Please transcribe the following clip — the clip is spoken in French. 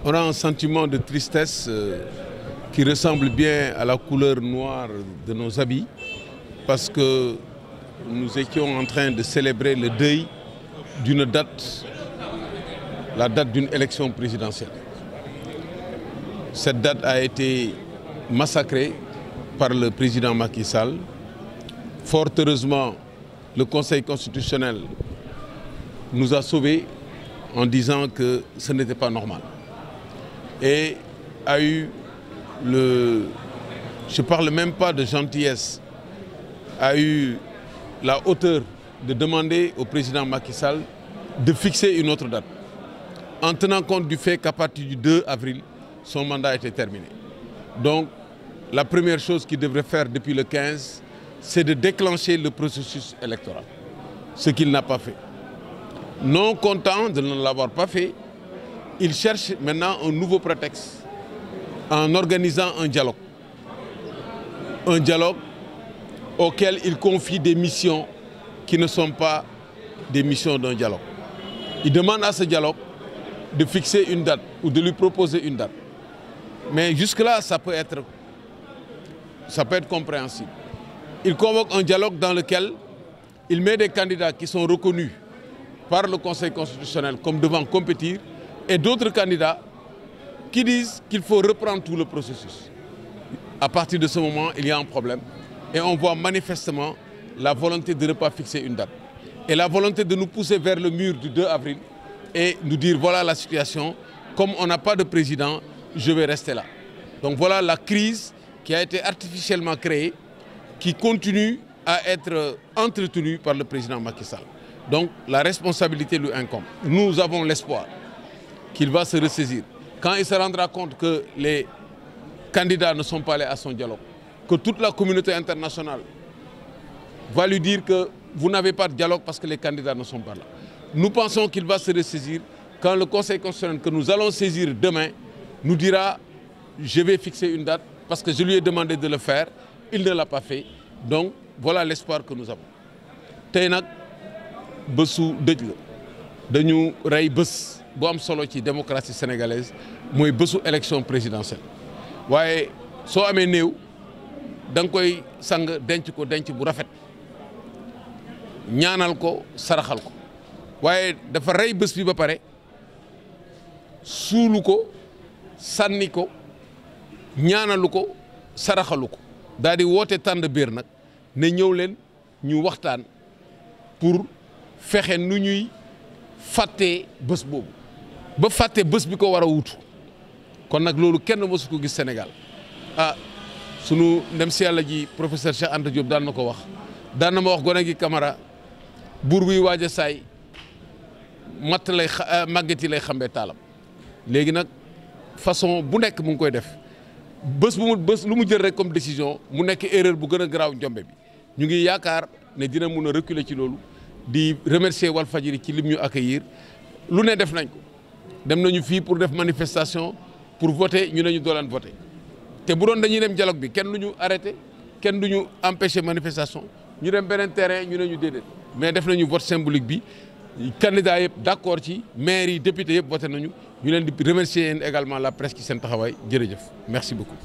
On a un sentiment de tristesse qui ressemble bien à la couleur noire de nos habits parce que nous étions en train de célébrer le deuil d'une date, la date d'une élection présidentielle. Cette date a été massacrée par le président Macky Sall. Fort heureusement, le Conseil constitutionnel nous a sauvés en disant que ce n'était pas normal. Et a eu je ne parle même pas de gentillesse, a eu la hauteur de demander au président Macky Sall de fixer une autre date, en tenant compte du fait qu'à partir du 2 avril, son mandat était terminé. Donc, la première chose qu'il devrait faire depuis le 15, c'est de déclencher le processus électoral, ce qu'il n'a pas fait. Non content de ne l'avoir pas fait, il cherche maintenant un nouveau prétexte en organisant un dialogue. Un dialogue auquel il confie des missions qui ne sont pas des missions d'un dialogue. Il demande à ce dialogue de fixer une date ou de lui proposer une date. Mais jusque-là, ça peut être compréhensible. Il convoque un dialogue dans lequel il met des candidats qui sont reconnus par le Conseil constitutionnel comme devant compétir et d'autres candidats qui disent qu'il faut reprendre tout le processus. À partir de ce moment, il y a un problème et on voit manifestement la volonté de ne pas fixer une date et la volonté de nous pousser vers le mur du 2 avril et nous dire voilà la situation, comme on n'a pas de président, je vais rester là. Donc voilà la crise qui a été artificiellement créée, qui continue à être entretenue par le président Macky Sall. Donc la responsabilité lui incombe. Nous avons l'espoir qu'il va se ressaisir. Quand il se rendra compte que les candidats ne sont pas allés à son dialogue, que toute la communauté internationale va lui dire que vous n'avez pas de dialogue parce que les candidats ne sont pas là. Nous pensons qu'il va se ressaisir quand le Conseil constitutionnel que nous allons saisir demain nous dira je vais fixer une date parce que je lui ai demandé de le faire, il ne l'a pas fait. Donc voilà l'espoir que nous avons. Tey nag bésu dëj la dañu rey bés bu am solo ci démocratie sénégalaise mooy bésu élection présidentielle waaye soo amee néew da nga koy sang denc ko denc bu rafet ñaanal ko saraxal ko waaye dafa rey bés bi ba pare suulu ko sànni ko ñaanalu ko saraxalu ko daal di woote tànn biir nag ne ñëw leen ñu waxtaan pour fexe nu ñuy fàttee bés boobu ba fàtte bés bi ko war a wutu kon nag loolu kenn mësu ko gis Sénégal sunu ndem si yàlla ji professeur Cheikh Anta Diop daan na ko wax daan na ma wax gone gi Camara buur buy waaj a saay matt lay màgget yi lay xambee taalam léegi nag façon bu nekk mu ngi koy def bés lu mu jël rek comme décision mu nekk erreur bu gën a garaaw njombe bi ñu ngi yaakaar ne dina mun a reculer ci loolu di remercier Walfadjri ci lim ñu accueillir lu ne def nañ ko dem nañu fii pour def manifestation pour voter ñu ne ñu dooleen voter te bu doon dañuy dem dialogue bi kenn du ñu arrêté kenn du ñu empêcher manifestation ñu dem beneen terrain ñu ne ñu déedéet mais def nañu vote symbolique bi candidat yëpp d'accord ci maire yi député yëpp voté nañu ñu leen di remercier également la presse ci seen taxawaay jërëjëf merci beaucoup.